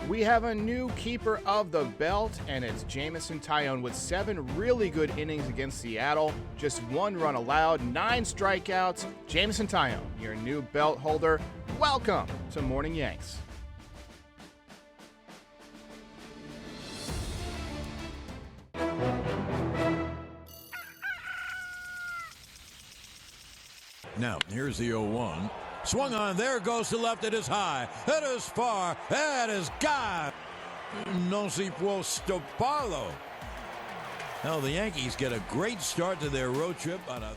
We have a new keeper of the belt, and it's Jameson Taillon with 7 really good innings against Seattle. Just 1 run allowed, 9 strikeouts. Jameson Taillon, your new belt holder. Welcome to Morning Yanks. Now, here's the 0-1. Swung on, there goes to left, it is high, it is far, it is gone. No se puede stoparlo. Now the Yankees get a great start to their road trip on a...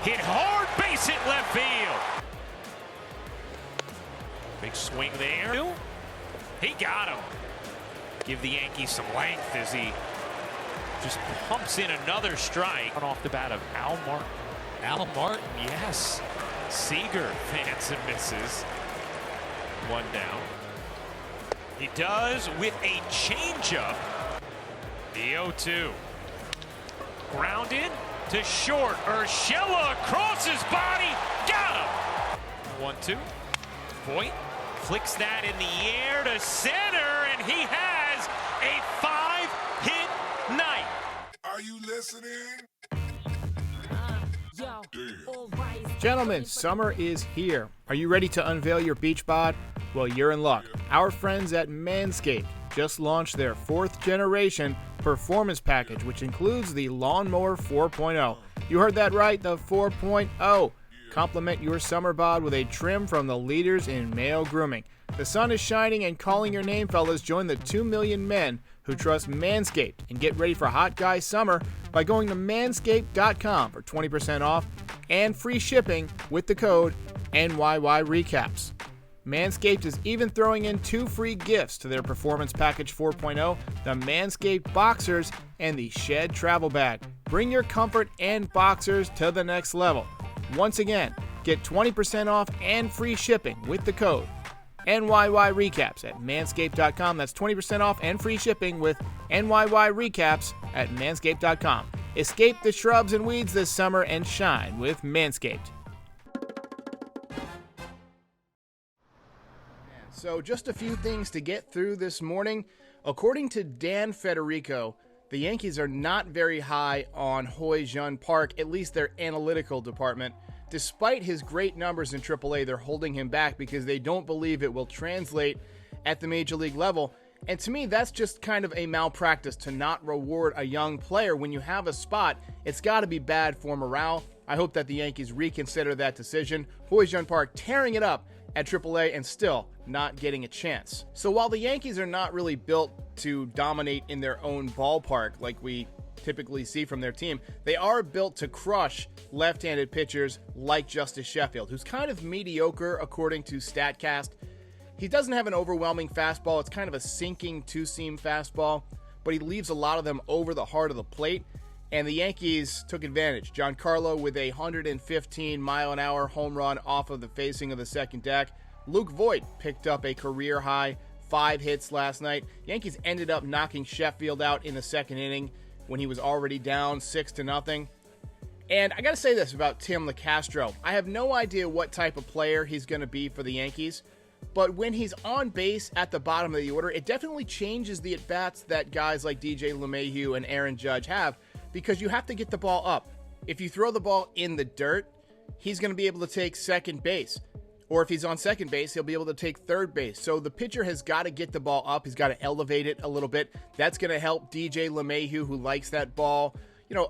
Hit hard, base hit left field. Big swing there. He got him. Give the Yankees some length as he just pumps in another strike. Off the bat of Al Martin. Al Martin, yes. Seager fans and misses. 1 down. He does with a changeup. The 0-2. Grounded to short. Urshela across his body. Got him. 1-2. Voit flicks that in the air to center, and he has a 5-hit night. Are you listening? Gentlemen, summer is here. Are you ready to unveil your beach bod? Well, you're in luck. Our friends at Manscaped just launched their 4th generation performance package, which includes the Lawnmower 4.0. You heard that right, the 4.0. Complement your summer bod with a trim from the leaders in male grooming. The sun is shining and calling your name, fellas. Join the 2 million men who trust Manscaped and get ready for hot guy summer by going to manscaped.com for 20% off and free shipping with the code NYY Recaps. Manscaped is even throwing in 2 free gifts to their Performance Package 4.0, the Manscaped Boxers and the Shed Travel Bag. Bring your comfort and boxers to the next level. Once again, get 20% off and free shipping with the code NYY Recaps at manscaped.com. That's 20% off and free shipping with NYY Recaps at manscaped.com. Escape the shrubs and weeds this summer and shine with Manscaped. So just a few things to get through this morning. According to Dan Federico, the Yankees are not very high on Hoy-Jun Park, at least their analytical department. Despite his great numbers in AAA, they're holding him back because they don't believe it will translate at the major league level. And to me, that's just kind of a malpractice to not reward a young player. When you have a spot, it's got to be bad for morale. I hope that the Yankees reconsider that decision. Hoy-Jun Park tearing it up at AAA and still not getting a chance. So while the Yankees are not really built to dominate in their own ballpark like we typically see from their team, they are built to crush left-handed pitchers like Justice Sheffield, who's kind of mediocre according to StatCast. He doesn't have an overwhelming fastball. It's kind of a sinking two-seam fastball, but he leaves a lot of them over the heart of the plate, and the Yankees took advantage. Giancarlo with a 115-mile-an-hour home run off of the facing of the second deck. Luke Voit picked up a career-high 5 hits last night. Yankees ended up knocking Sheffield out in the second inning when he was already down 6-0. And I got to say this about Tim Locastro. I have no idea what type of player he's going to be for the Yankees, but when he's on base at the bottom of the order, it definitely changes the at-bats that guys like DJ LeMahieu and Aaron Judge have, because you have to get the ball up. If you throw the ball in the dirt, he's going to be able to take second base. Or if he's on second base, he'll be able to take third base. So the pitcher has got to get the ball up. He's got to elevate it a little bit. That's going to help DJ LeMahieu, who likes that ball,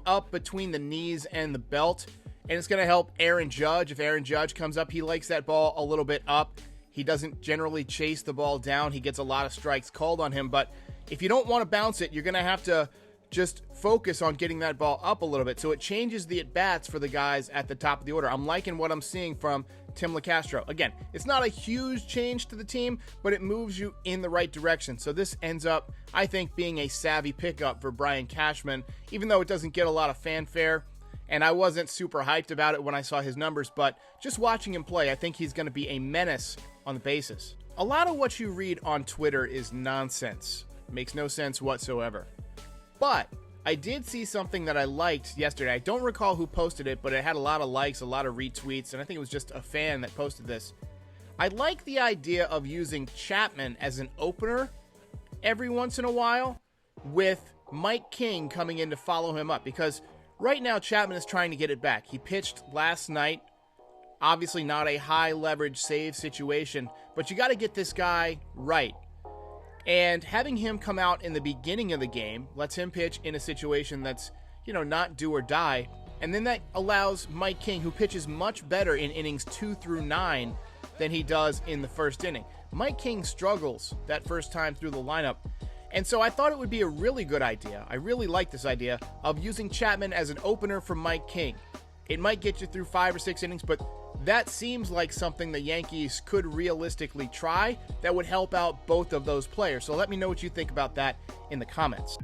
up between the knees and the belt. And it's going to help Aaron Judge. If Aaron Judge comes up, he likes that ball a little bit up. He doesn't generally chase the ball down. He gets a lot of strikes called on him. But if you don't want to bounce it, you're going to have to just focus on getting that ball up a little bit. So it changes the at-bats for the guys at the top of the order. I'm liking what I'm seeing from Tim Locastro. Again, it's not a huge change to the team, but it moves you in the right direction. So this ends up, I think, being a savvy pickup for Brian Cashman, even though it doesn't get a lot of fanfare. And I wasn't super hyped about it when I saw his numbers, but just watching him play, I think he's going to be a menace on the bases. A lot of what you read on Twitter is nonsense. Makes no sense whatsoever. But I did see something that I liked yesterday. I don't recall who posted it, but it had a lot of likes, a lot of retweets, and I think it was just a fan that posted this. I like the idea of using Chapman as an opener every once in a while, with Mike King coming in to follow him up, because right now Chapman is trying to get it back. He pitched last night, obviously not a high leverage save situation, but you got to get this guy right. And having him come out in the beginning of the game lets him pitch in a situation that's, not do or die, and then that allows Mike King, who pitches much better in innings 2 through 9 than he does in the first inning. Mike King struggles that first time through the lineup. And so I thought it would be a really good idea. I really like this idea of using Chapman as an opener for Mike King. It might get you through 5 or 6 innings, but that seems like something the Yankees could realistically try that would help out both of those players. So let me know what you think about that in the comments.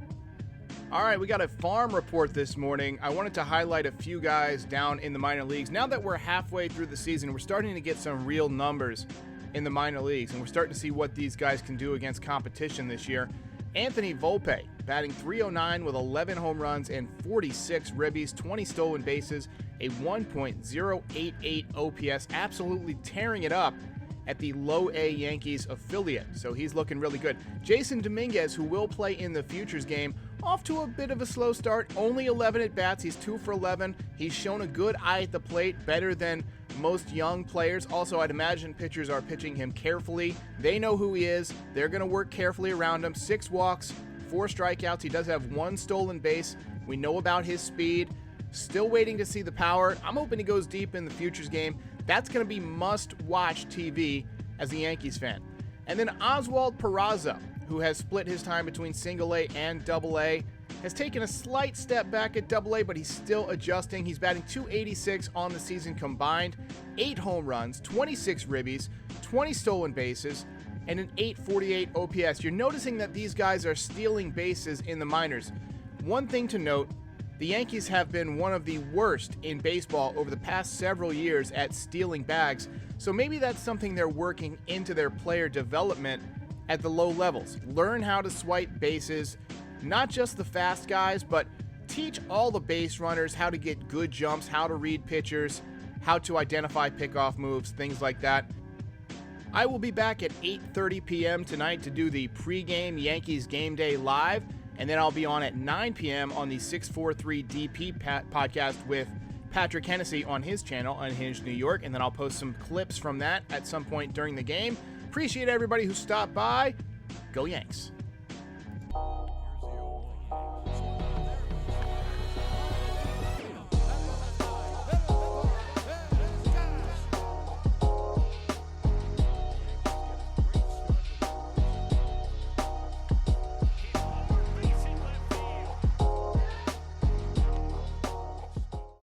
All right, we got a farm report this morning. I wanted to highlight a few guys down in the minor leagues. Now that we're halfway through the season, we're starting to get some real numbers in the minor leagues, and we're starting to see what these guys can do against competition this year. Anthony Volpe, batting .309 with 11 home runs and 46 ribbies, 20 stolen bases, a 1.088 OPS, absolutely tearing it up at the Low A Yankees affiliate. So he's looking really good. Jason Dominguez, who will play in the Futures game, off to a bit of a slow start, only 11 at-bats. He's 2 for 11. He's shown a good eye at the plate, better than most young players. Also, I'd imagine pitchers are pitching him carefully. They know who he is. They're going to work carefully around him. 6 walks, 4 strikeouts. He does have 1 stolen base. We know about his speed. Still waiting to see the power. I'm hoping he goes deep in the Futures game. That's going to be must-watch TV as a Yankees fan. And then Oswald Peraza, who has split his time between Single-A and Double-A, has taken a slight step back at Double-A, but he's still adjusting. He's batting .286 on the season combined, 8 home runs, 26 ribbies, 20 stolen bases, and an .848 OPS. You're noticing that these guys are stealing bases in the minors. One thing to note, the Yankees have been one of the worst in baseball over the past several years at stealing bags, so maybe that's something they're working into their player development at the low levels. Learn how to swipe bases, not just the fast guys, but teach all the base runners how to get good jumps, how to read pitchers, how to identify pickoff moves, things like that. I will be back at 8:30 p.m. tonight to do the pregame Yankees Game Day Live, and then I'll be on at 9 p.m. on the 643 DP podcast with Patrick Hennessy on his channel, Unhinged New York, and then I'll post some clips from that at some point during the game. Appreciate everybody who stopped by. Go Yanks.